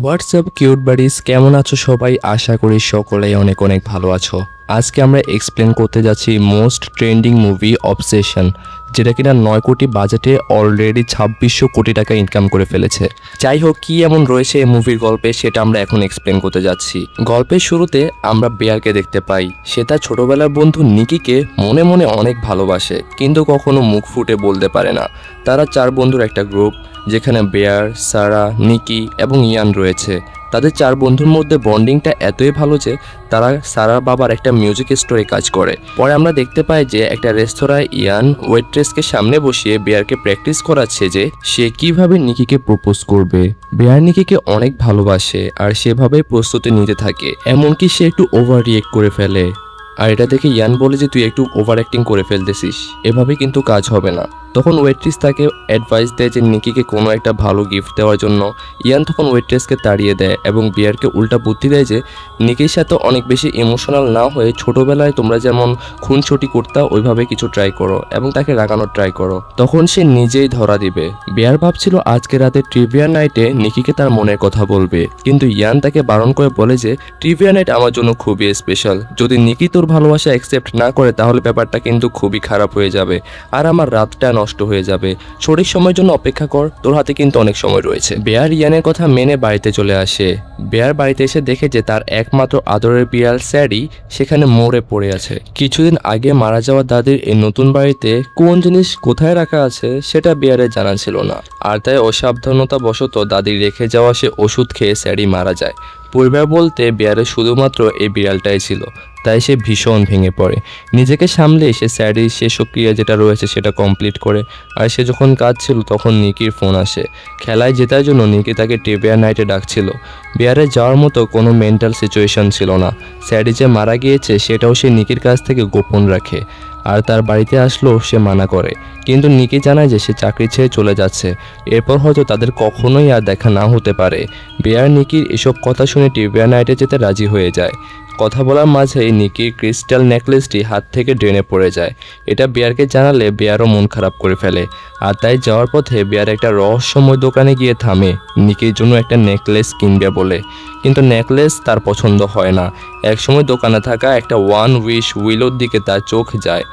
WhatsApp cute buddies, কেমন আছো সবাই? আশা করি সকলেই অনেক অনেক ভালো আছো। আজকে আমরা এক্সপ্লেন করতে যাচ্ছি মোস্ট ট্রেন্ডিং মুভি অবসেশন, যেটা কিনা 9 কোটি বাজেটে অলরেডি 2600 কোটি টাকা ইনকাম করে ফেলেছে। যাই হোক, কি এমন রয়েছে এই মুভির গল্পে সেটা আমরা এখন এক্সপ্লেন করতে যাচ্ছি। গল্পের শুরুতে আমরা বেয়ারকে দেখতে পাই। সে তার ছোটবেলার বন্ধু নিকিকে মনে মনে অনেক ভালোবাসে, কিন্তু কখনো মুখ ফুটে বলতে পারে না। তারা 4 বন্ধুর একটা গ্রুপ, যেখানে বেয়ার, সারা, নিকি এবং ইয়ান রয়েছে। তাদের 4 বন্ধুর মধ্যে বন্ডিংটা এতই ভালো যে তারা সারার বাবার একটা মিউজিক স্টোরে কাজ করে। পরে আমরা দেখতে পাই যে একটা রেস্তোরাঁয় ইয়ান ওয়েট্রেসকে সামনে বসিয়ে বেয়ারকে প্র্যাকটিস করাচ্ছে যে সে কিভাবে নিকিকে প্রপোজ করবে। বেয়ার নিকিকে অনেক ভালোবাসে আর সেভাবেই প্রস্তুতি নিতে থাকে, এমনকি সে একটু ওভার রিয়েক্ট করে ফেলে। আর এটা দেখে ইয়ান বলে যে তুই একটু ওভার অ্যাক্টিং করে ফেলতেছিস, এভাবে কিন্তু কাজ হবে না। তখন ওয়েট্রেস তাকে অ্যাডভাইস দেয় যে নিকিকে কোনো একটা ভালো গিফট দেওয়ার জন্য। ইয়ান তখন ওয়েট্রেসকে তাড়িয়ে দেয় এবং বিয়ারকে উল্টা বুদ্ধি দেয় যে নিকির সাথে অনেক বেশি ইমোশনাল না হয়ে ছোটোবেলায় তোমরা যেমন খুনসুটি করতা ওইভাবে কিছু ট্রাই করো এবং তাকে রাগানোর ট্রাই করো। তখন সে নিজেই ধরা দিবে। বিয়ার ভাবছিল আজকে রাতে ট্রিভিয়া নাইটে নিকিকে তার মনের কথা বলবে, কিন্তু ইয়ান তাকে বারণ করে বলে যে ট্রিভিয়া নাইট আমার জন্য খুবই স্পেশাল। যদি নিকি তোর ভালোবাসা অ্যাকসেপ্ট না করে তাহলে ব্যাপারটা কিন্তু খুবই খারাপ হয়ে যাবে আর আমার রাতটা নষ্ট হয়ে যাবে। সঠিক সময়ের জন্য অপেক্ষা কর, তোর হাতে কিন্তু অনেক সময় রয়েছে। বেয়ার ইয়ানের কথা মেনে বাড়িতে চলে আসে। বেয়ার বাড়িতে এসে দেখে যে তার একমাত্র আদরের বিড়াল স্যাডি সেখানে মরে পড়ে আছে। কিছুদিন আগে মারা যাওয়া দাদির এই নতুন বাড়িতে কোন জিনিস কোথায় রাখা আছে সেটা বেয়ারের জানা ছিল না, আর তাই অসাবধানতা বশত দাদির রেখে যাওয়া সে ওষুধ খেয়ে স্যাডি মারা যায়। পরিবার বলতে বেয়ারের শুধুমাত্র এই বিড়ালটাই ছিল, তাই সে ভীষণ ভেঙে পড়ে। নিজেকে সামলে সে স্যাডির শেষ ক্রিয়া যেটা রয়েছে সেটা কমপ্লিট করে। আর সে যখন কাঁদছিল তখন নিকির ফোন আসে। খেলায় জেতার জন্য নিকি তাকে ট্রিভিয়া নাইটে ডাকছিল। বিয়ারে যাওয়ার মতো কোনো মেন্টাল সিচুয়েশন ছিল না। স্যাডি যে মারা গিয়েছে সেটাও সে নিকির কাছ থেকে গোপন রাখে, আর তার বাড়িতে আসলেও সে মানা করে। কিন্তু নিকি জানায় যে সে চাকরি ছেড়ে চলে যাচ্ছে, এরপর হয়তো তাদের কখনোই আর দেখা না হতে পারে। বেয়ার নিকির এসব কথা শুনে ট্রিভিয়া নাইটে যেতে রাজি হয়ে যায়। কথা বলার মাঝেই নিকির ক্রিস্টাল নেকলেসটি হাত থেকে ড্রেনে পড়ে যায়। এটা বেয়ারকে জানালে বেয়ারও মন খারাপ করে ফেলে, আর তাই যাওয়ার পথে বেয়ার একটা রহস্যময় দোকানে গিয়ে থামে নিকির জন্য একটা নেকলেস কিনবে বলে। কিন্তু নেকলেস তার পছন্দ হয় না। একসময় দোকানে থাকা একটা ওয়ান উইশ উইলোর দিকে তার চোখ যায়,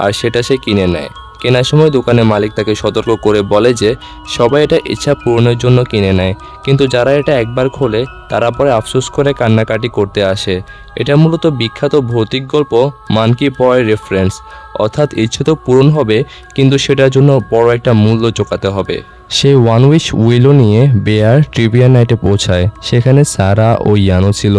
আর সেটা সে কিনে নেয়। কেনার সময় দোকানের মালিক তাকে সতর্ক করে বলে যে সবাই এটা ইচ্ছা পূরণের জন্য কিনে নেয়, কিন্তু যারা এটা একবার খোলে তারা পরে আফসোস করে কান্নাকাটি করতে আসে। এটা মূলত বিখ্যাত ভৌতিক গল্প মানকি পয়ের রেফারেন্স, অর্থাৎ ইচ্ছে তো পূরণ হবে কিন্তু সেটার জন্য বড় একটা মূল্য চোকাতে হবে। সেই ওয়ান উইশ উইলও নিয়ে বেয়ার ট্রিভিয়া নাইটে পৌঁছায়। সেখানে সারা ও ইয়ানও ছিল।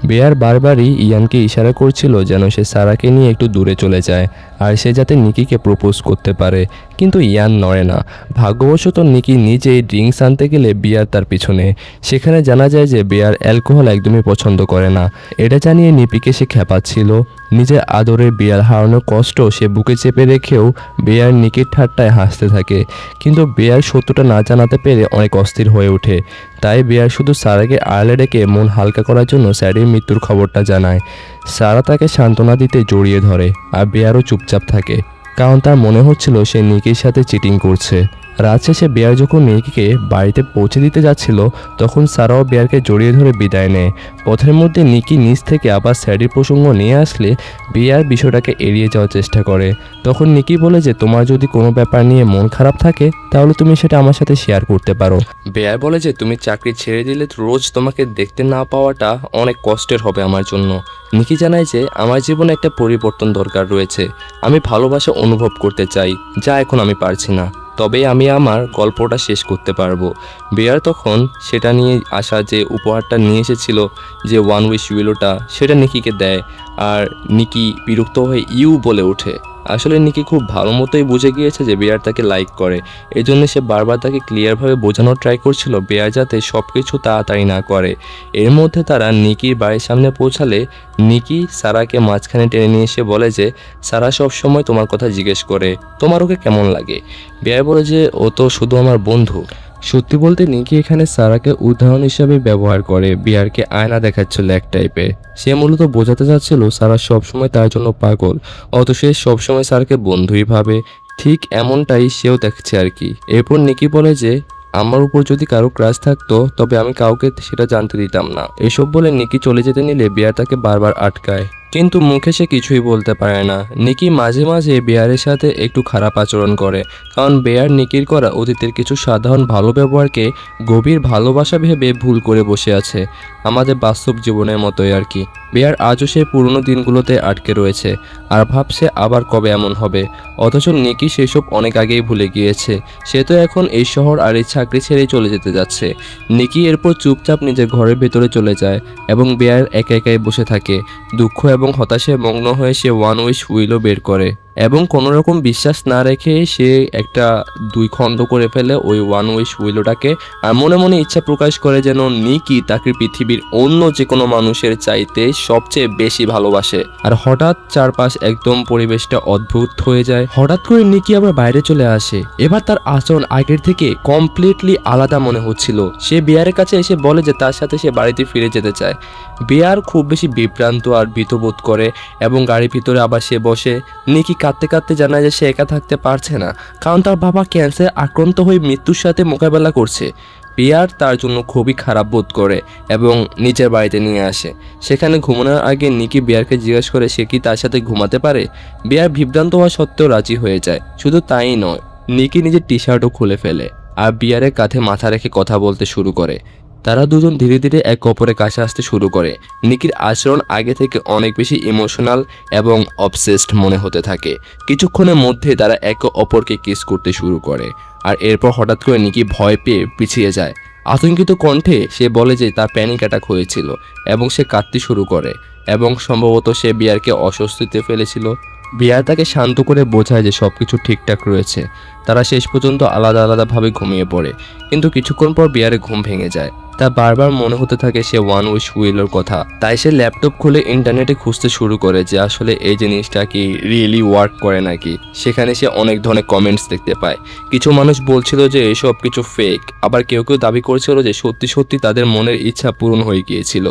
বেয়ার বারবারই ইয়ানকে ইশারা করছিল যেন সে সারাকে নিয়ে একটু দূরে চলে যায় আর সে যাতে নিকিকে প্রপোজ করতে পারে, কিন্তু ইয়ান নড়ে না। ভাগ্যবশত নিকি নিজেই ড্রিঙ্কস আনতে গেলে বিয়ার তার পিছনে। সেখানে জানা যায় যে বেয়ার অ্যালকোহল একদমই পছন্দ করে না। এটা জানিয়ে নিপিকে সে খেপাচ্ছিল। নিজের আদরের বিড়াল হারানোর কষ্ট সে বুকে চেপে রেখেও বেয়ার নিকির ঠাট্টায় হাসতে থাকে, কিন্তু বেয়ার সত্যটা না জানাতে পেরে অনেক অস্থির হয়ে ওঠে। তাই বেয়ার শুধু সারাকে আড়ালে ডেকে মন হালকা করার জন্য স্যাডির মৃত্যুর খবরটা জানায়। সারা তাকে সান্ত্বনা দিতে জড়িয়ে ধরে, আর বেয়ারও চুপচাপ থাকে, কারণ তার মনে হচ্ছিল সে নিকির সাথে চিটিং করছে। রাত শেষে বেয়ার যখন নিকিকে বাড়িতে পৌঁছে দিতে যাচ্ছিল তখন সারাও বেয়ারকে জড়িয়ে ধরে বিদায় নেয়। পথের মধ্যে নিকি নিচ থেকে আবার স্যাডির প্রসঙ্গ নিয়ে আসলে বেয়ার বিষয়টাকে এড়িয়ে যাওয়ার চেষ্টা করে। তখন নিকি বলে যে তোমার যদি কোনো ব্যাপার নিয়ে মন খারাপ থাকে তাহলে তুমি সেটা আমার সাথে শেয়ার করতে পারো। বেয়ার বলে যে তুমি চাকরি ছেড়ে দিলে রোজ তোমাকে দেখতে না পাওয়াটা অনেক কষ্টের হবে আমার জন্য। নিকি জানায় যে আমার জীবনে একটা পরিবর্তন দরকার রয়েছে, আমি ভালোবাসা অনুভব করতে চাই, যা এখন আমি পারছি না, তবে আমি আমার গল্পটা শেষ করতে পারবো। বেয়ার তখন সেটা নিয়ে আসা যে উপহারটা নিয়ে এসেছিল, যে ওয়ান উইশ উইলোটা, সেটা নিকিকে দেয়। আর নিকি বিরক্ত হয়ে ইউ বলে ওঠে। আসলে নিকি খুব ভালো মতোই বুঝে গিয়েছে যে বেয়ার তাকে লাইক করে, এই জন্য সে বারবার তাকে ক্লিয়ারভাবে বোঝানোর ট্রাই করছিল বেয়ার যাতে সব কিছু তাড়াতাড়ি না করে। এর মধ্যে তারা নিকির বাড়ির সামনে পৌঁছালে নিকি সারাকে মাঝখানে টেনে নিয়ে এসে বলে যে সারা সব সময় তোমার কথা জিজ্ঞেস করে, তোমার ওকে কেমন লাগে। বেয়ার বলে যে ও তো শুধু আমার বন্ধু। সত্যি বলতে নিকি এখানে সারাকে উদাহরণ হিসাবে ব্যবহার করে বিয়ারকে আয়না দেখাচ্ছিল এক টাইপের। সে মূলত বোঝাতে চাচ্ছিল সারা সবসময় তার জন্য পাগল, অত সে সবসময় সারাকে বন্ধুই ভাবে। ঠিক এমনটাই সেও দেখছে আর কি। এরপর নিকি বলে যে আমার উপর যদি কারো ক্রাশ থাকতো তবে আমি কাউকে সেটা জানতে দিতাম না। এসব বলে নিকি চলে যেতে নিলে বিয়ার তাকে বারবার আটকায়, কিন্তু মুখে সে কিছুই বলতে পারে না। নিকি মাঝে মাঝে বেয়ারের সাথে একটু খারাপ আচরণ করে, কারণ বেয়ার নিকির করা অতীতের কিছু সাধারণ ভালো ব্যবহারকে গভীর ভালোবাসা ভেবে ভুল করে বসে আছে, আমাদের বাস্তব জীবনের মতোই আর কি। বেয়ার আজও সে পুরনো দিনগুলোতে আটকে রয়েছে আর ভাবছে আবার কবে এমন হবে, অথচ নিকি সেসব অনেক আগেই ভুলে গিয়েছে। সে তো এখন এই শহর আর এই চাকরি ছেড়েই চলে যেতে যাচ্ছে। নিকি এরপর চুপচাপ নিজের ঘরের ভেতরে চলে যায় এবং বেয়ার একা একাই বসে থাকে। দুঃখ এবং হতাশায় মগ্ন হয়ে সে ওয়ান উইশ হুইলও বের করে এবং কোনো রকম বিশ্বাস না রেখে সে একটা 2 খণ্ড করে ফেলে ওই ওয়ান উইশ হুইলটাকে, আর মনে মনে ইচ্ছা প্রকাশ করে যেন নিকি তাকে পৃথিবীর অন্য যে কোনো মানুষের চাইতে সবচেয়ে বেশি ভালোবাসে। আর হঠাৎ চারপাশ একদম পরিবেশটা অদ্ভুত হয়ে যায়। হঠাৎ করে নিকি আবার বাইরে চলে আসে। এবার তার আচরণ আগের থেকে কমপ্লিটলি আলাদা মনে হচ্ছিল। সে বিয়ারের কাছে এসে বলে যে তার সাথে সে বাড়িতে ফিরে যেতে চায়। বিয়ার খুব বেশি বিভ্রান্ত আর ভীতবোধ করে এবং গাড়ির ভিতরে আবার সে বসে। নিকি কাঁদতে কাঁদতে জানায় যে সে একা থাকতে পারছে না, কারণ তার বাবা ক্যান্সারে আক্রান্ত হয়ে মৃত্যুর সাথে মোকাবেলা করছে। বিয়ার তার জন্য খুবই খারাপ বোধ করে এবং নিজের বাড়িতে নিয়ে আসে। সেখানে ঘুমানোর আগে নিকি বিয়ারকে জিজ্ঞেস করে সে কি তার সাথে ঘুমাতে পারে। বিয়ার বিভ্রান্ত হওয়া সত্ত্বেও রাজি হয়ে যায়। শুধু তাই নয়, নিকি নিজের টি শার্টও খুলে ফেলে আর বিয়ারের কাঁধে মাথা রেখে কথা বলতে শুরু করে। তারা দুজন ধীরে ধীরে একে অপরের কাছে আসতে শুরু করে। নিকির আচরণ আগে থেকে অনেক বেশি ইমোশনাল এবং অবসেসড মনে হতে থাকে। কিছুক্ষণের মধ্যে তারা একে অপরকে কিস করতে শুরু করে আর এরপর হঠাৎ করে নিকি ভয় পেয়ে পিছিয়ে যায়। আতঙ্কিত কণ্ঠে সে বলে যে তার প্যানিক অ্যাটাক হয়েছিল এবং সে কাঁদতে শুরু করে এবং সম্ভবত সে বিয়ারকে অস্বস্তিতে ফেলেছিল। বিয়ার তাকে শান্ত করে বোঝায় যে সবকিছু ঠিকঠাক রয়েছে। তারা শেষ পর্যন্ত আলাদা আলাদাভাবে ঘুমিয়ে পড়ে, কিন্তু কিছুক্ষণ পর বিয়ারে ঘুম ভেঙে যায়। তার বারবার মনে হতে থাকে সে ওয়ান উইশ হুইলের কথা। তাই সে ল্যাপটপ খুলে ইন্টারনেটে খুঁজতে শুরু করে যে আসলে এই জিনিসটা কি রিয়েলি ওয়ার্ক করে নাকি। সেখানে সে অনেক ধরনের কমেন্টস দেখতে পায়। কিছু মানুষ বলছিল যে এসব কিছু ফেক, আবার কেউ কেউ দাবি করছিল যে সত্যি সত্যি তাদের মনের ইচ্ছা পূরণ হয়ে গিয়েছিল।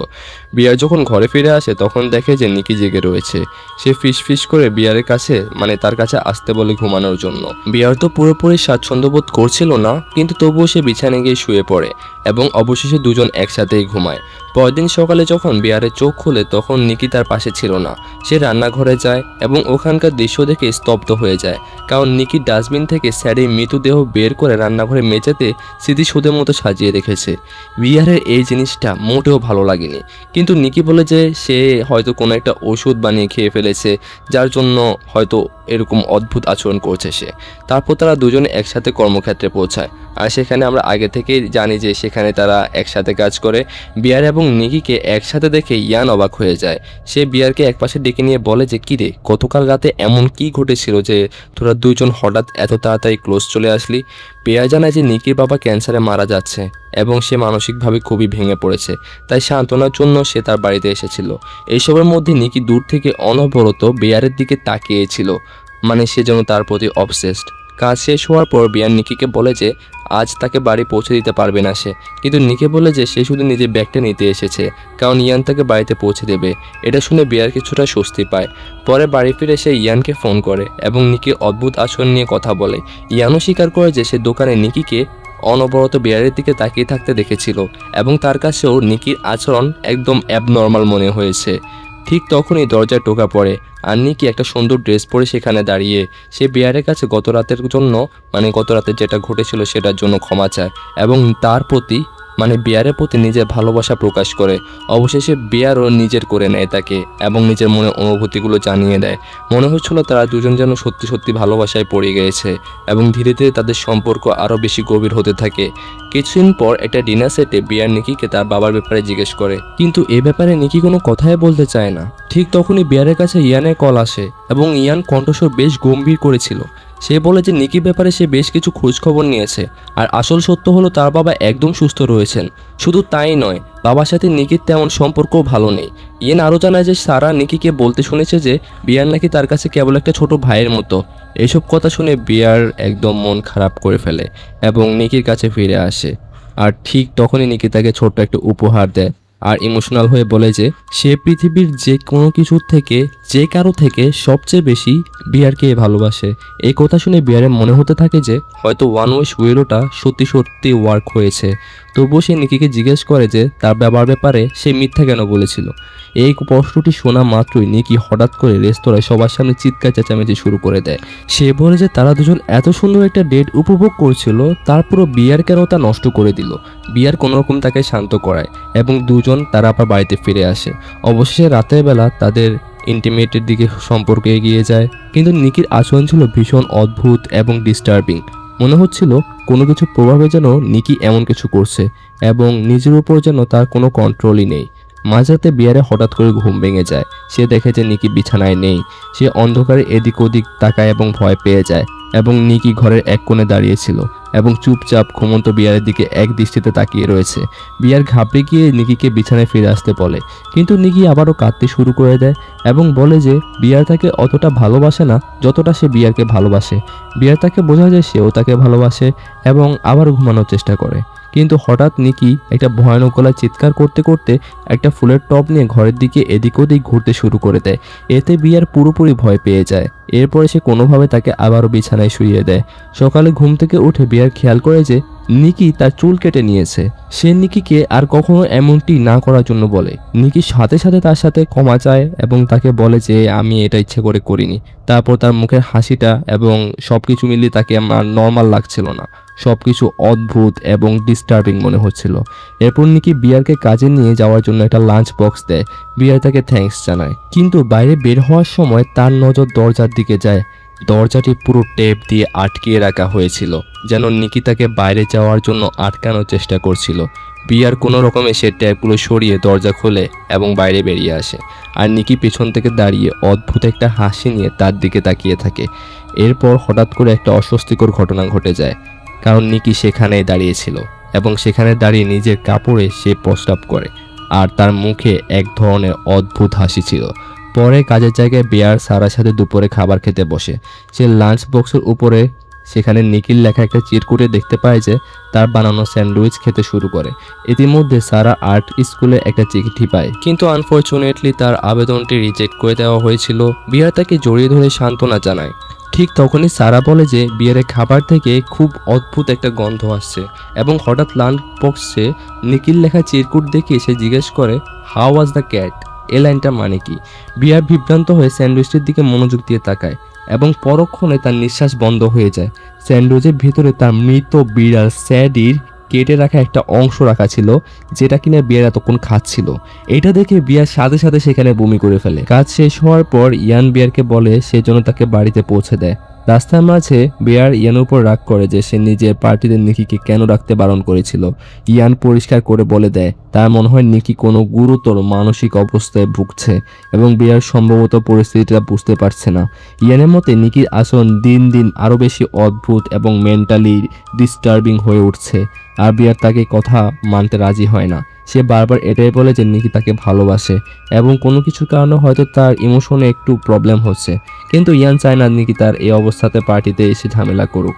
বিয়ার যখন ঘরে ফিরে আসে তখন দেখে যে নিকি জেগে রয়েছে। সে ফিস করে বিয়ারের কাছে তার কাছে আসতে বলে ঘুমানোর জন্য। বিয়ার তো পুরোপুরি স্বাচ্ছন্দ্য বোধ করছিল না, কিন্তু তবুও সে বিছানায় গিয়ে শুয়ে পড়ে এবং অবশেষে দুজন একসাথেই ঘুমায়। পরদিন সকালে যখন বিয়ারের চোখ খুলে তখন নিকি তার পাশে ছিল না। সে রান্নাঘরে যায় এবং ওখানকার দৃশ্য দেখে স্তব্ধ হয়ে যায়, কারণ নিকি ডাস্টবিন থেকে স্যারের মৃতদেহ বের করে রান্নাঘরে মেঝেতে স্মৃতিসৌধের মতো সাজিয়ে রেখেছে। বিয়ারের এই জিনিসটা মোটেও ভালো লাগেনি, কিন্তু নিকি বলে যে সে হয়তো কোনো একটা ওষুধ বানিয়ে খেয়ে ফেলেছে, যার জন্য হয়তো এরকম অদ্ভুত আচরণ করছে সে। তারপর তারা দুজনে একসাথে কর্মক্ষেত্রে পৌঁছায় আর সেখানে আমরা আগে থেকেই জানি যে সেখানে তারা একসাথে কাজ করে। বিয়ার এবং নিকিকে একসাথে দেখে ইয়ান অবাক হয়ে যায়। সে বিয়ারকে একপাশে ডেকে নিয়ে বলে যে কিরে, গতকাল রাতে এমন কি ঘটেছিল যে তোরা দুজন হঠাৎ এত তাড়াতাড়ি ক্লোজ চলে আসলি। বিয়ার জানায় যে নিকির বাবা ক্যান্সারে মারা যাচ্ছে এবং সে মানসিকভাবে খুবই ভেঙে পড়েছে, তাই সান্ত্বনার জন্য সে তার বাড়িতে এসেছিল। এইসবের মধ্যে নিকি দূর থেকে অনবরত বিয়ারের দিকে তাকিয়েছিল, সে যেন তার প্রতি অবসেসড। কাজ শেষ হওয়ার পর বিয়ার নিকিকে বলে যে আজ তাকে বাড়ি পৌঁছে দিতে পারবে না সে, কিন্তু নিকি বলে যে সে শুধু নিজের ব্যাগটা নিতে এসেছে, কারণ ইয়ান তাকে বাড়িতে পৌঁছে দেবে। এটা শুনে বিয়ার কিছুটা স্বস্তি পায়। পরে বাড়ি ফিরে সে ইয়ানকে ফোন করে এবং নিকির অদ্ভুত আচরণ নিয়ে কথা বলে। ইয়ানও স্বীকার করে যে সে দোকানে নিকিকে অনবরত বিয়ারের দিকে তাকিয়ে থাকতে দেখেছিল এবং তার কাছেও নিকির আচরণ একদম অ্যাবনর্মাল মনে হয়েছে। ঠিক তখনই দরজায় টোকা পড়ে আর নিকি একটা সুন্দর ড্রেস পরে সেখানে দাঁড়িয়ে সে বিয়ারের কাছে গত রাতের যেটা ঘটেছিল সেটার জন্য ক্ষমা চায় এবং তার প্রতি বিয়ারের প্রতি নিজের ভালোবাসা প্রকাশ করে। অবশেষে বিয়ারও নিজের করে নেয় তাকে এবং নিজের মনে অনুভূতিগুলো জানিয়ে দেয়। মনে হচ্ছিল তারা দুজন যেন সত্যি সত্যি ভালোবাসায় পড়ে গিয়েছে এবং ধীরে ধীরে তাদের সম্পর্ক আরও বেশি গভীর হতে থাকে। কিছুদিন পর একটা ডিনার সেটে বিয়ার নিকিকে তার বাবার ব্যাপারে জিজ্ঞেস করে, কিন্তু এ ব্যাপারে নিকি কোনো কথাই বলতে চায় না। ঠিক তখনই বিয়ারের কাছে ইয়ানের কল আসে এবং ইয়ান কণ্ঠস্বর বেশ গম্ভীর করেছিল। সে বলে যে নিকির ব্যাপারে সে বেশ কিছু খোঁজ খবর নিয়েছে আর আসল সত্য হলো তার বাবা একদম সুস্থ রয়েছেন। শুধু তাই নয়, বাবার সাথে নিকির তেমন সম্পর্কও ভালো নেই। ইয়ান আরও জানায় যে সারা নিকিকে বলতে শুনেছে যে বিয়ার নাকি তার কাছে কেবল একটা ছোট ভাইয়ের মতো। এইসব কথা শুনে বিয়ার একদম মন খারাপ করে ফেলে এবং নিকির কাছে ফিরে আসে। আর ঠিক তখনই নিকি তাকে ছোট্ট একটা উপহার দেয় আর ইমোশনাল হয়ে বলে যে সে পৃথিবীর যে কোনো কিছুর থেকে যে কারো থেকে সবচেয়ে বেশি বিয়ারকে ভালোবাসে। এই কথা শুনে বিয়ারের মনে হতে থাকে যে হয়তো ওয়ান উইশ উইলোটা সত্যি সত্যি ওয়ার্ক হয়েছে। তবুও সে নিকিকে জিজ্ঞেস করে যে তার ব্যাপারে সে মিথ্যা কেন বলেছিল। এই প্রশ্নটি শোনা মাত্রই নিকি হঠাৎ করে রেস্তোরাঁয় সবার সামনে চিৎকার চেঁচামেচি শুরু করে দেয়। সে বলে যে তারা দুজন এত সুন্দর একটা ডেট উপভোগ করছিল, তারপরও বিয়ার কেন তা নষ্ট করে দিল। বিয়ার কোনোরকম তাকে শান্ত করায় এবং দুজন তারা আবার বাড়িতে ফিরে আসে। অবশেষে রাতের বেলা তাদের ইন্টিমেটের দিকে সম্পর্কে এগিয়ে যায়, কিন্তু নিকির আচরণ ছিল ভীষণ অদ্ভুত এবং ডিস্টার্বিং। মনে হচ্ছিল কোনো কিছু প্রভাবে যেন নিকি এমন কিছু করছে এবং নিজের উপর যেন তার কোনো কন্ট্রোলই নেই। মাঝরাতে বিয়ারে হঠাৎ করে ঘুম ভেঙে যায়। সে দেখে যে নিকি বিছানায় নেই। সে অন্ধকারে এদিক ওদিক তাকায় এবং ভয় পেয়ে যায় এবং নিকি ঘরের এক কোণে দাঁড়িয়েছিল এবং চুপচাপ ঘুমন্ত বিয়ারের দিকে এক দৃষ্টিতে তাকিয়ে রয়েছে। বিয়ার ঘাবড়ে গিয়ে নিকিকে বিছানায় ফিরে আসতে বলে, কিন্তু নিকি আবারও কাঁদতে শুরু করে দেয় এবং বলে যে বিয়ার তাকে অতটা ভালোবাসে না যতটা সে বিয়ারকে ভালোবাসে। বিয়ার তাকে বোঝায় যে সেও তাকে ভালোবাসে এবং আবার ঘুমানোর চেষ্টা করে। কিন্তু হঠাৎ নিকি একটা ভয়ানক গলায় চিৎকার করতে করতে একটা ফুলের টব নিয়ে ঘরের দিকে এদিক ওদিক ঘুরতে শুরু করে দেয়। এতে বিয়ার পুরোপুরি ভয় পেয়ে যায়। এরপরে সে কোনোভাবে তাকে আবারও বিছানায় শুইয়ে দেয়। সকালে ঘুম থেকে উঠে বিয়ার খেয়াল করে যে নিকি তার চুল কেটে নিয়েছে। সে নিকিকে আর কখনো এমনটি না করার জন্য বলে। নিকি সাথে সাথে তার সাথে ক্ষমা চায় এবং তাকে বলে যে আমি এটা ইচ্ছে করে করিনি। তারপর তার মুখের হাসিটা এবং সবকিছু মিলিয়ে তাকে আমার নর্মাল লাগছিল না, সবকিছু অদ্ভুত এবং ডিস্টার্বিং মনে হচ্ছিল। এরপর নিকি বিয়ারকে কাজে নিয়ে যাওয়ার জন্য একটা লাঞ্চ বক্স দেয়। বিয়ার তাকে থ্যাঙ্কস জানায়, কিন্তু বাইরে বের হওয়ার সময় তার নজর দরজার দিকে যায়। দরজাটি পুরো টেপ দিয়ে আটকিয়ে রাখা হয়েছিল, যেন নিকি তাকে বাইরে যাওয়ার জন্য আটকানোর চেষ্টা করছিল। বিয়ার কোনো রকমে সে ট্যাপগুলো সরিয়ে দরজা খোলে এবং বাইরে বেরিয়ে আসে। আর নিকি পেছন থেকে দাঁড়িয়ে অদ্ভুত একটা হাসি নিয়ে তার দিকে তাকিয়ে থাকে। এরপর হঠাৎ করে একটা অস্বস্তিকর ঘটনা ঘটে যায়, কারণ নিকি সেখানেই দাঁড়িয়েছিল এবং সেখানে দাঁড়িয়ে নিজের কাপড়ে সে প্রস্রাব করে আর তার মুখে এক ধরনের অদ্ভুত হাসি ছিল। পরে কাজের জায়গায় বিয়ার সারার সাথে দুপুরে খাবার খেতে বসে। সে লাঞ্চ বক্সের উপরে সেখানে নিকির লেখা একটা চিরকুটে দেখতে পায় যে তার বানানো স্যান্ডউইচ খেতে শুরু করে। ইতিমধ্যে সারা আর্ট স্কুলে একটা চিঠি পায়, কিন্তু আনফরচুনেটলি তার আবেদনটি রিজেক্ট করে দেওয়া হয়েছিল। বিয়ার তাকে জড়িয়ে ধরে সান্ত্বনা জানায়। ঠিক তখনই সারা বলে যে বিয়ারের খাবার থেকে খুব অদ্ভুত একটা গন্ধ আসছে এবং হঠাৎ লাঞ্চ বক্সে নিকির লেখা চিরকুট দেখে সে জিজ্ঞেস করে হাউ ওয়াজ দ্য ক্যাট। এ লাইনটা মানে কি? বিয়ার বিভ্রান্ত হয়ে স্যান্ডউইচটির দিকে মনোযোগ দিয়ে তাকায় এবং পরক্ষণে তার নিঃশ্বাস বন্ধ হয়ে যায়। স্যান্ডউইচের ভিতরে তার মৃত বিড়াল স্যাডির কেটে রাখা একটা অংশ রাখা ছিল, যেটা কিনা বিয়ার এতক্ষণ খাচ্ছিল। এটা দেখে বিয়ার সাথে সাথে সেখানে বমি করে ফেলে। কাজ শেষ হওয়ার পর ইয়ান বিয়ারকে বলে সে যেন তাকে বাড়িতে পৌঁছে দেয়। রাস্তার মাঝে বিয়ার ইয়ানের উপর রাগ করে যে সে নিজের পার্টিতে নিকিকে কেন রাখতে বারণ করেছিল। ইয়ান পরিষ্কার করে বলে দেয় তার মনে হয় নিকি কোনো গুরুতর মানসিক অবস্থায় ভুগছে এবং বিয়ার সম্ভবত পরিস্থিতিটা বুঝতে পারছে না। ইয়ানের মতে নিকির আচরণ দিন দিন আরও বেশি অদ্ভুত এবং মেন্টালি ডিস্টার্বিং হয়ে উঠছে। আর বিয়ার তাকে কথা মানতে রাজি হয় না। সে বারবার এটাই বলে যে নিকি তাকে ভালোবাসে এবং কোনো কিছুর কারণে হয়তো তার ইমোশনে একটু প্রবলেম হচ্ছে, কিন্তু ইয়ান চায় না নিকি তার এই অবস্থাতে পার্টিতে এসে ঝামেলা করুক।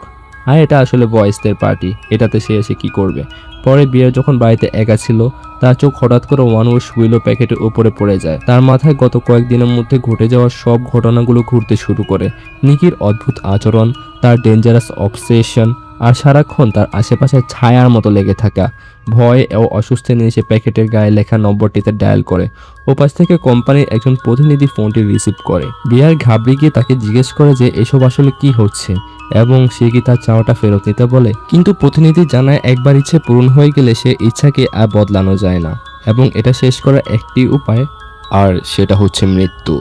আর এটা আসলে বয়েজদের পার্টি, এটাতে সে এসে কি করবে। পরে বিয়ার যখন বাড়িতে একা ছিল, তার চোখ হঠাৎ করে ওয়ান উইশ উইলো প্যাকেটের উপরে পড়ে যায়। তার মাথায় গত কয়েকদিনের মধ্যে ঘটে যাওয়া সব ঘটনাগুলো ঘুরতে শুরু করে। নিকির অদ্ভুত আচরণ, তার ডেঞ্জারাস অবসেশন আর সারাক্ষণ তার আশেপাশে ছায়ার মতো লেগে থাকা। ভয় ও অসুস্থ নিয়ে সে প্যাকেটের গায়ে লেখা নম্বরটিতে ডায়াল করে। ওপাশ থেকে কোম্পানির একজন প্রতিনিধি ফোনটি রিসিভ করে। বিয়ার ঘাবড়ে গিয়ে তাকে জিজ্ঞেস করে যে এসব আসলে কি হচ্ছে এবং সে কি তার চাওয়াটা ফেরত নিতে বলে, কিন্তু প্রতিনিধি জানায় একবার ইচ্ছে পূরণ হয়ে গেলে সে ইচ্ছাকে আর বদলানো যায় না এবং এটা শেষ করার একটি উপায়, আর সেটা হচ্ছে মৃত্যু।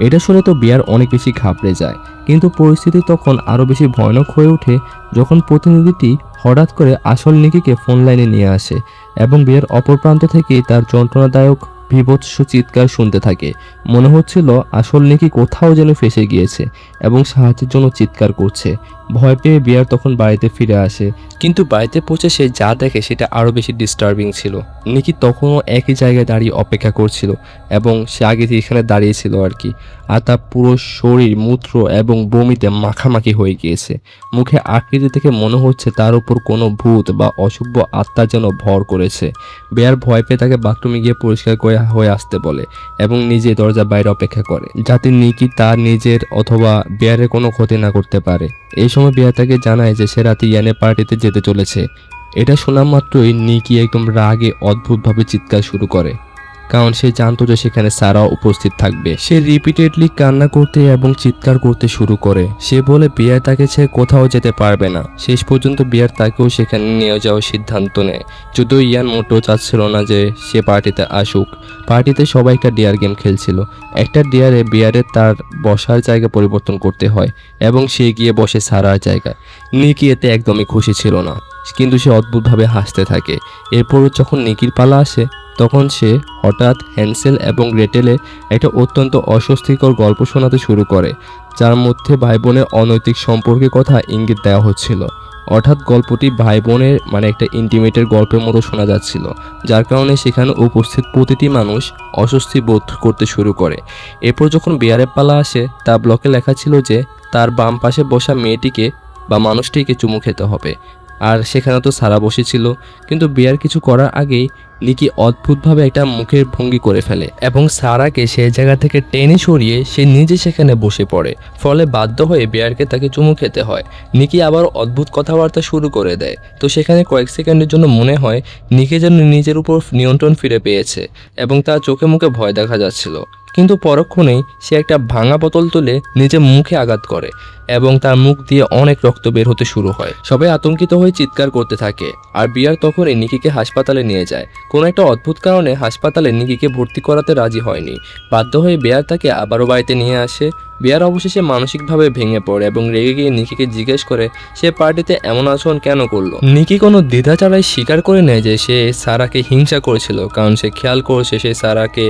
এটা শুনে তো বিয়ার অনেক বেশি ঘাবড়ে যায়, কিন্তু পরিস্থিতি তখন আরও বেশি ভয়ানক হয়ে ওঠে যখন প্রতিনিধিটি হঠাৎ করে আসল নিকিকে ফোন লাইনে নিয়ে আসে এবং বিয়ার অপর প্রান্ত থেকে তার যন্ত্রণাদায়ক বীভৎস চিৎকার শুনতে থাকে। মনে হচ্ছিল আসল নিকি কোথাও যেন ফেসে গিয়েছে এবং সাহায্যের জন্য চিৎকার করছে। ভয় পেয়ে বিয়ার তখন বাড়িতে ফিরে আসে, কিন্তু বাড়িতে পৌঁছে সে যা দেখে সেটা আরও বেশি ডিস্টার্বিং ছিল। নিকি তখনও একই জায়গায় দাঁড়িয়ে অপেক্ষা করছিল এবং সে আগে এখানে দাঁড়িয়েছিল আর কি। আর তার পুরো শরীর মূত্র এবং বমিতে মাখামাখি হয়ে গিয়েছে। মুখে আকৃতি থেকে মনে হচ্ছে তার উপর কোনো ভূত বা অশুভ আত্মা যেন ভর করেছে। বেয়ার ভয় পেয়ে তাকে বাথরুমে গিয়ে পরিষ্কার করে হয়ে আসতে বলে এবং নিজে দরজা বাইরে অপেক্ষা করে, যাতে নিকি তার নিজের অথবা বেয়ারের কোনো ক্ষতি না করতে পারে। এই সময় বেয়ার তাকে জানায় যে সে রাতে ইয়ানের পার্টিতে যেতে চলেছে। এটা শোনা মাত্রই নিকি একদম রাগে অদ্ভুতভাবে চিৎকার শুরু করে, কারণ সে জানতো যে সেখানে সারা উপস্থিত থাকবে। সে রিপিটেডলি কান্না করতে এবং চিৎকার করতে শুরু করে। সে বলে বিয়ার তাকে ছেড়ে কোথাও যেতে পারবে না। শেষ পর্যন্ত বিয়ার তাকেও সেখানে নিয়ে যাওয়ার সিদ্ধান্ত নেয়, যদিও ইয়ান মোটেও চাচ্ছিল না যে সে পার্টিতে আসুক। পার্টিতে সবাই একটা ডেয়ার গেম খেলছিল। একটা ডেয়ারে বিয়ারের তার বসার জায়গা পরিবর্তন করতে হয় এবং সে গিয়ে বসে সারার জায়গায়। নিকি এতে একদমই খুশি ছিল না, কিন্তু সে অদ্ভুতভাবে হাসতে থাকে। এরপর যখন নিকির পালা আসে তখন সে হঠাৎ হ্যান্সেল এবং গ্রেটেলের একটা অত্যন্ত অস্বস্তিকর গল্প শোনাতে শুরু করে, যার মধ্যে ভাই বোনের অনৈতিক সম্পর্কের কথা ইঙ্গিত দেওয়া হচ্ছিল। অর্থাৎ গল্পটি ভাই বোনের একটা ইন্টিমেটের গল্পের মতো শোনা যাচ্ছিল, যার কারণে সেখানে উপস্থিত প্রতিটি মানুষ অস্বস্তি বোধ করতে শুরু করে। এরপর যখন বিয়ারের পালা আসে তা ব্লকে লেখা ছিল যে তার বাম পাশে বসা মেয়েটিকে বা মানুষটিকে চুমু খেতে হবে, আর সেখানে তো সারা বসেছিল। কিন্তু বিয়ার কিছু করার আগেই নিকি অদ্ভুতভাবে একটা মুখের ভঙ্গি করে ফেলে এবং সারাকে সেই জায়গা থেকে টেনে সরিয়ে সে নিজে সেখানে বসে পড়ে। ফলে বাধ্য হয়ে বিয়ারকে তাকে চুমু খেতে হয়। নিকি আবার অদ্ভুত কথাবার্তা শুরু করে দেয়। তো সেখানে কয়েক সেকেন্ডের জন্য মনে হয় নিকি যেন নিজের উপর নিয়ন্ত্রণ ফিরে পেয়েছে এবং তার চোখে মুখে ভয় দেখা যাচ্ছিল। কিন্তু পরক্ষণেই সে একটা ভাঙা বোতল তুলে নিজের মুখে আঘাত করে এবং তার মুখ দিয়ে অনেক রক্ত বের হতে শুরু হয়। সবাই আতঙ্কিত হয়ে চিৎকার করতে থাকে, আর বিয়ার তখনই নিকিকে হাসপাতালে নিয়ে যায়। কোনো একটা অদ্ভুত কারণে হাসপাতালে নিকিকে ভর্তি করাতে রাজি হয়নি। বাধ্য হয়ে বিয়ার তাকে আবারও বাড়িতে নিয়ে আসে। বিয়ার অবশেষে মানসিকভাবে ভেঙে পড়ে এবং রেগে গিয়ে নিকিকে জিজ্ঞেস করে সে পার্টিতে এমন আচরণ কেন করলো। নিকি কোনো দ্বিধা ছাড়াই স্বীকার করে নেয় যে সে সারাকে হিংসা করেছিল, কারণ সে খেয়াল করেছে সে সারাকে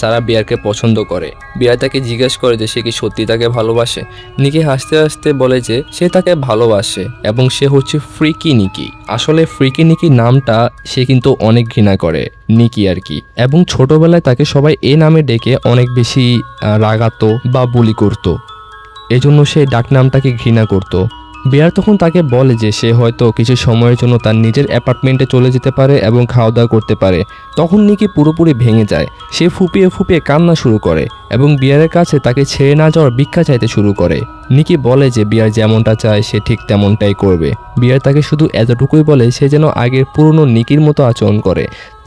সারা বিয়ারকে পছন্দ করে। বিয়ার তাকে জিজ্ঞেস করে যে সে কি সত্যি তাকে ভালোবাসে। নিকি হাসতে হাসতে বলে যে সে তাকে ভালোবাসে এবং সে হচ্ছে ফ্রিকি নিকি। আসলে ফ্রিকি নিকি নামটা সে কিন্তু অনেক ঘৃণা করে নিকি আর কি, এবং ছোটবেলায় তাকে সবাই এই নামে ডেকে অনেক বেশি রাগাতো বা বুলি করত, এজন্য সে ডাকনামটাকে ঘৃণা করত। বিয়ার তখন তাকে বলে যে সে হয়তো কিছু সময়ের জন্য তার নিজের অ্যাপার্টমেন্টে চলে যেতে পারে এবং খাওয়া দাওয়া করতে পারে। তখন নিকি পুরোপুরি ভেঙে যায়। সে ফুপিয়ে ফুপিয়ে কান্না শুরু করে এবং বিয়ারের কাছে তাকে ছেড়ে না যাওয়ার ভিক্ষা চাইতে শুরু করে। নিকি বলে যে বিয়ার যেমনটা চায় সে ঠিক তেমনটাই করবে। বিয়ার তাকে শুধু এতটুকুই বলে সে যেন আগের পুরনো নিকির মতো আচরণ করে,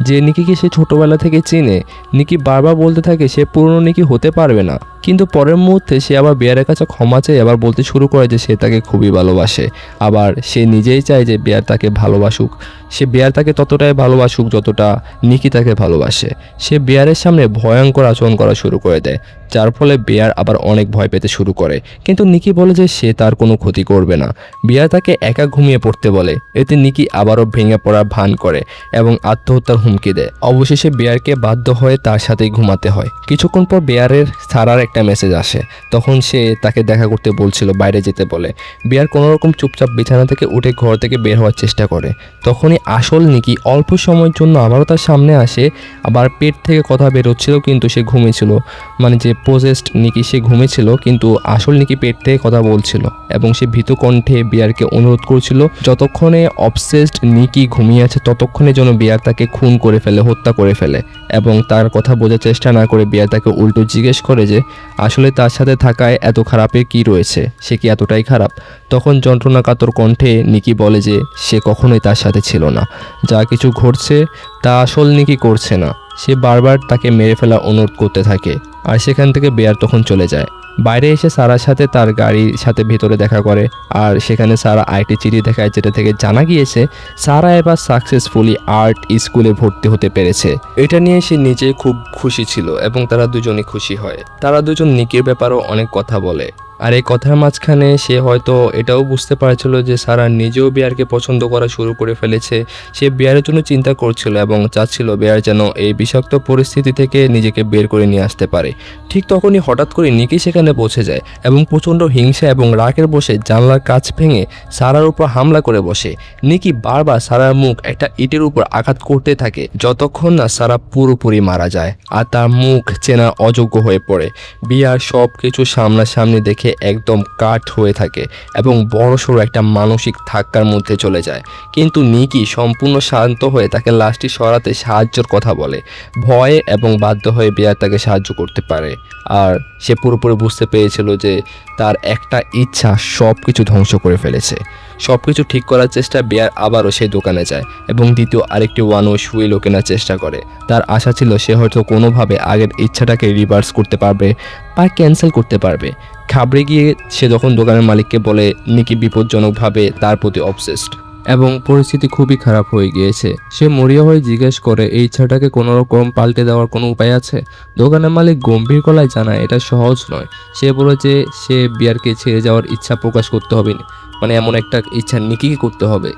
যে নিকিকে সে ছোটবেলা থেকে চেনে। নিকি বারবার বলতে থাকে সে পুরনো নিকি হতে পারবে না, কিন্তু পরের মুহূর্তে সে আবার বিয়ারের কাছে ক্ষমা চেয়ে আবার বলতে শুরু করে যে সে তাকে খুবই ভালোবাসে। আবার সে নিজেই চায় যে বিয়ার তাকে ভালোবাসুক, সে বিয়ার তাকে ততটাই ভালোবাসুক যতটা নিকি তাকে ভালোবাসে। সে বিয়ারের সামনে ভয়ঙ্কর আচরণ করা শুরু করে দেয়, যার ফলে বিয়ার আবার অনেক ভয় পেতে শুরু করে। কিন্তু নিকি বলে যে সে তার কোনো ক্ষতি করবে না। বিয়ার তাকে একা ঘুমিয়ে পড়তে বলে, এতে নিকি আবারও ভেঙে পড়ার ভান করে এবং আত্মহত্যার হুমকি দেয়। অবশেষে বিয়ারকে বাধ্য হয়ে তার সাথেই ঘুমাতে হয়। কিছুক্ষণ পর বিয়ারের সারার একটা মেসেজ আসে, তখন সে তাকে দেখা করতে বলছিল, বাইরে যেতে বলে। বিয়ার কোনোরকম চুপচাপ বিছানা থেকে উঠে ঘর থেকে বের হওয়ার চেষ্টা করে। তখনই আসল নিকি অল্প সময়ের জন্য আবারও তার সামনে আসে। আবার পেট থেকে কথা বেরোচ্ছিল, কিন্তু সে ঘুমিয়েছিল, যে পোজেসড নিকি সে ঘুমিয়েছিল, কিন্তু আসল নিকি পেট থেকে কথা বলছিল এবং সে ভীত কণ্ঠে বিয়ারকে অনুরোধ করছিল যতক্ষণে অবসেসড নিকি ঘুমিয়ে আছে ততক্ষণে যেন বিয়ার তাকে খুন করে ফেলে, হত্যা করে ফেলে। এবং তার কথা বোঝার চেষ্টা না করে বিয়ার তাকে উল্টো জিজ্ঞেস করে যে আসলে তার সাথে থাকায় এত খারাপের কি রয়েছে, সে কি এতটাই খারাপ। তখন যন্ত্রণাকাতর কণ্ঠে নিকি বলে যে সে কখনোই তার সাথে ছিল না, যা কিছু ঘটছে তা আসল নিকি করছে না। সে বারবার তাকে মেরে ফেলার অনুরোধ করতে থাকে, আর সেখান থেকে বিয়ার তখন চলে যায়। বাইরে এসে সারার সাথে তার গাড়ির সাথে ভেতরে দেখা করে, আর সেখানে সারা আইটি চিঠি দেখায়, যেটা থেকে জানা গিয়েছে সারা এবার সাকসেসফুলি আর্ট স্কুলে ভর্তি হতে পেরেছে। এটা নিয়ে সে নিজে খুব খুশি ছিল এবং তারা দুজনই খুশি হয়। তারা দুজন নিকির ব্যাপারেও অনেক কথা বলে, আর এই কথার মাঝখানে সে হয়তো এটাও বুঝতে পারছিল যে সারা নিজেও বিয়ারকে পছন্দ করা শুরু করে ফেলেছে। সে বিয়ারের জন্য চিন্তা করছিল এবং চাচ্ছিল বিয়ার যেন এই বিষাক্ত পরিস্থিতি থেকে নিজেকে বের করে নিয়ে আসতে পারে। ঠিক তখনই হঠাৎ করে নিকি সেখানে পৌঁছে যায় এবং প্রচণ্ড হিংসা এবং রাগের বসে জানলার কাঁচ ভেঙে সারার উপর হামলা করে বসে। নিকি বারবার সারার মুখ একটা ইটের উপর আঘাত করতে থাকে যতক্ষণ না সারা পুরোপুরি মারা যায় আর তার মুখ চেনা অযোগ্য হয়ে পড়ে। বিয়ার সব কিছু সামনাসামনি দেখে একদম কাঠ হয়ে থাকে এবং বড়সড় একটা মানসিক ধাক্কার মধ্যে চলে যায়। কিন্তু নিকি সম্পূর্ণ শান্ত হয়ে তাকে লাশটি সরাতে সাহায্যের কথা বলে। ভয়ে এবং বাধ্য হয়ে বিয়ার তাকে সাহায্য করতে পারে। আর সে পুরোপুরি বুঝতে পেরেছিল যে তার একটা ইচ্ছা সব কিছু ধ্বংস করে ফেলেছে। সব কিছু ঠিক করার চেষ্টা বিয়ার আবারও সেই দোকানে যায় এবং দ্বিতীয় আরেকটি ওয়ান উইশ হুইলও কেনার চেষ্টা করে। তার আশা ছিল সে হয়তো কোনোভাবে আগের ইচ্ছাটাকে রিভার্স করতে পারবে বা ক্যান্সেল করতে পারবে। ঘাবড়ে গিয়ে সে যখন দোকানের মালিককে বলে নিকি বিপজ্জনকভাবে তার প্রতি অবসেসড এবং পরিস্থিতি খুবই খারাপ হয়ে গিয়েছে, সে মরিয়া হয়ে জিজ্ঞেস করে এই ইচ্ছাটাকে কোনো রকম পাল্টে দেওয়ার কোনো উপায় আছে। দোকানের মালিক গম্ভীর গলায় জানায় এটা সহজ নয়। সে বলে যে সে বিয়ারকে ছেড়ে যাওয়ার ইচ্ছা প্রকাশ করতে হবে, মানে এমন একটা ইচ্ছা নিকিকে করতে হবে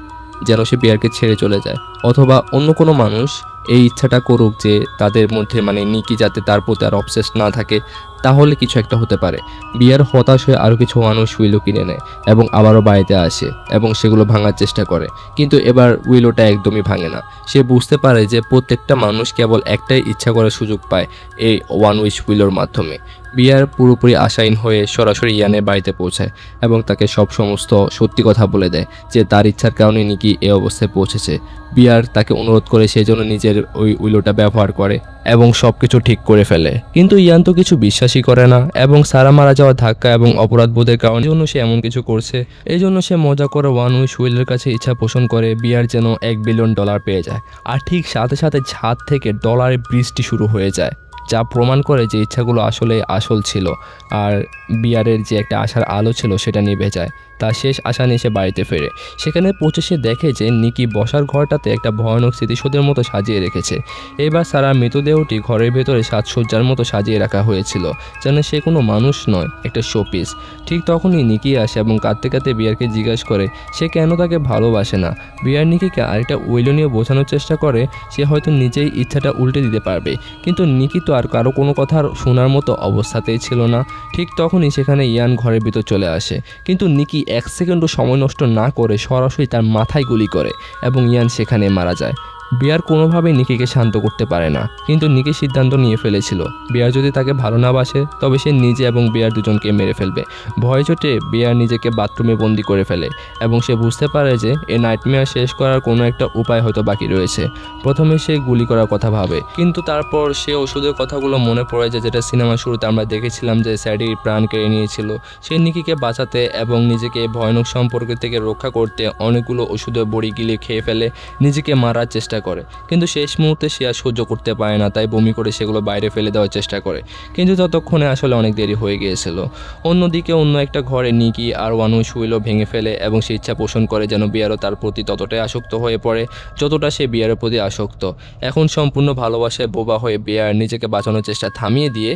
যেন সে বিয়ারকে ছেড়ে চলে যায়, অথবা অন্য কোনো মানুষ এই ইচ্ছাটা করুক যে তাদের মধ্যে মানে নিকি যাতে তার প্রতি আর অবসেস না থাকে, তাহলে কিছু একটা হতে পারে। বিয়ার হতাশ হয়ে আরও কিছু মানুষ উইলো কিনে নেয় এবং আবারও বাড়িতে আসে এবং সেগুলো ভাঙার চেষ্টা করে, কিন্তু এবার উইলোটা একদমই ভাঙে না। সে বুঝতে পারে যে প্রত্যেকটা মানুষ কেবল একটাই ইচ্ছা করার সুযোগ পায় এই ওয়ান উইশ উইলোর মাধ্যমে। বিয়ার পুরোপুরি আশাহীন হয়ে সরাসরি ইয়ানের বাড়িতে পৌঁছায় এবং তাকে সমস্ত সত্যি কথা বলে দেয় যে তার ইচ্ছার কারণে নিকি এই অবস্থায় পৌঁছেছে। বিয়ার তাকে অনুরোধ করে সেই জন্য নিজের ওই উইলোটা ব্যবহার করে এবং সব কিছু ঠিক করে ফেলে, কিন্তু ইয়ান তো কিছু বিশ্বাসই করে না এবং সারা মারা যাওয়ার ধাক্কা এবং অপরাধবোধের কারণে জন্য সে এমন কিছু করছে। এই জন্য সে মজা করে ওয়ান উইশ হুইলের কাছে ইচ্ছা পোষণ করে বিয়ার যেন $1 বিলিয়ন পেয়ে যায়। আর ঠিক সাথে সাথে ছাদ থেকে ডলারের বৃষ্টি শুরু হয়ে যায়, যা প্রমাণ করে যে ইচ্ছাগুলো আসলে আসল ছিল আর বিয়ারের যে একটা আশার আলো ছিল সেটা নিভে যায়। তার শেষ আশা নিয়ে সে বাড়িতে ফেরে। সেখানে পৌঁছে সে দেখে যে নিকি বসার ঘরটাতে একটা ভয়ানক স্মৃতিসৌধের মতো সাজিয়ে রেখেছে। এবার সারা মৃতদেহটি ঘরের ভেতরে সাজসজ্জার মতো সাজিয়ে রাখা হয়েছিল, যেন সে কোনো মানুষ নয়, একটা শোপিস। ঠিক তখনই নিকি আসে এবং কাঁদতে কাঁদতে বিয়ারকে জিজ্ঞাসা করে সে কেন তাকে ভালোবাসে না। বিয়ার নিকিকে আরেকটা উইলো নিয়ে বোঝানোর চেষ্টা করে সে হয়তো নিজেই ইচ্ছাটা উল্টে দিতে পারবে, কিন্তু নিকি তো আর কারো কোনো কথা শোনার মতো অবস্থাতেই ছিল না। ঠিক তখনই সেখানে ইয়ান ঘরের ভিতর চলে আসে, কিন্তু নিকি 1 সেকেন্ডও সময় নষ্ট না করে সরাসরি তার মাথায় গুলি করে এবং ইয়ান সেখানে মারা যায়। বিয়ার কোনোভাবেই নিকিকে শান্ত করতে পারে না, কিন্তু নিকি সিদ্ধান্ত নিয়ে ফেলেছিল বিয়ার যদি তাকে ভালো না বাসে তবে সে নিজে এবং বিয়ার দুজনকে মেরে ফেলবে। ভয় চোটে বিয়ার নিজেকে বাথরুমে বন্দি করে ফেলে এবং সে বুঝতে পারে যে এই নাইটমেয়ার শেষ করার কোনো একটা উপায় হয়তো বাকি রয়েছে। প্রথমে সে গুলি করার কথা ভাবে, কিন্তু তারপর সে ওষুধের কথাগুলো মনে পড়ে যে যেটা সিনেমা শুরুতে আমরা দেখেছিলাম যে স্যাডির প্রাণ কেড়ে নিয়েছিল। সে নিকিকে বাঁচাতে এবং নিজেকে ভয়ানক সম্পর্ক থেকে রক্ষা করতে অনেকগুলো ওষুধের বড়ি গিলে খেয়ে ফেলে নিজেকে মারার চেষ্টা করে, কিন্তু শেষ মুহূর্তে সে আর সহ্য করতে পারে না, তাই বমি করে সেগুলো বাইরে ফেলে দেওয়ার চেষ্টা করে, কিন্তু ততক্ষণে আসলে অনেক দেরি হয়ে গিয়েছিল। অন্যদিকে অন্য একটা ঘরে নিকি আর ওয়ান উইশ হুইলও ভেঙে ফেলে এবং সে ইচ্ছা পোষণ করে যেন বিয়ারও তার প্রতি ততটাই আসক্ত হয়ে পড়ে যতটা সে বিয়ারের প্রতি আসক্ত। এখন সম্পূর্ণ ভালোবাসায় বোবা হয়ে বিয়ার নিজেকে বাঁচানোর চেষ্টা থামিয়ে দিয়ে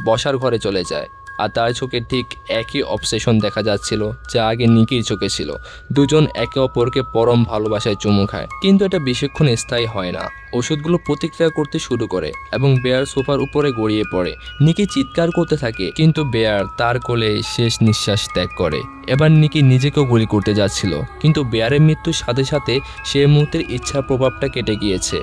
বসার ঘরে চলে যায়। আর তার চোখে ঠিক একই অবসেশন দেখা যাচ্ছিল যা আগে নিকির চোখে ছিল। দুজন একে অপরকে পরম ভালোবাসায় চুমু খায়, কিন্তু এটা বেশিক্ষণ স্থায়ী হয় না। ওষুধগুলো প্রতিক্রিয়া করতে শুরু করে এবং বেয়ার সোফার উপরে গড়িয়ে পড়ে। নিকি চিৎকার করতে থাকে, কিন্তু বেয়ার তার কোলে শেষ নিঃশ্বাস ত্যাগ করে। এবার নিকি নিজেকেও গুলি করতে যাচ্ছিল, কিন্তু বেয়ারের মৃত্যুর সাথে সাথে সে মুহূর্তের ইচ্ছার প্রভাবটা কেটে গিয়েছে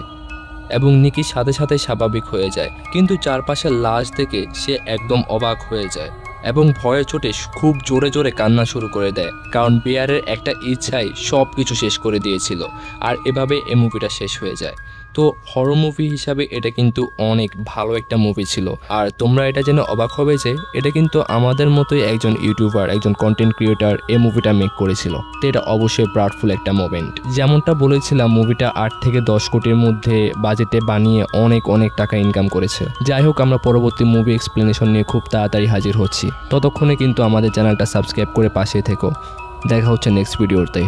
এবং নিকি সাথে সাথে স্বাভাবিক হয়ে যায়, কিন্তু চারপাশের লাশ দেখে সে একদম অবাক হয়ে যায় এবং ভয়ে চোটে খুব জোরে জোরে কান্না শুরু করে দেয়, কারণ বিয়ারের একটা ইচ্ছাই সব কিছু শেষ করে দিয়েছিল। আর এভাবে এই মুভিটা শেষ হয়ে যায়। তো হরর মুভি হিসাবে এটা কিন্তু অনেক ভালো একটা মুভি ছিল। আর তোমরা এটা জেনে অবাক হবে যে এটা কিন্তু আমাদের মতোই একজন ইউটিউবার, একজন কন্টেন্ট ক্রিয়েটার এই মুভিটা মেক করেছিল। তো এটা অবশ্যই প্রাউডফুল একটা মোমেন্ট। যেমনটা বলেছিলাম মুভিটা 8 থেকে 10 কোটির মধ্যে বাজেটে বানিয়ে অনেক অনেক টাকা ইনকাম করেছে। যাই হোক, আমরা পরবর্তী মুভি এক্সপ্লেনেশন নিয়ে খুব তাড়াতাড়ি হাজির হচ্ছি। ততক্ষণে কিন্তু আমাদের চ্যানেলটা সাবস্ক্রাইব করে পাশে থেকো। দেখা হচ্ছে নেক্সট ভিডিওতে।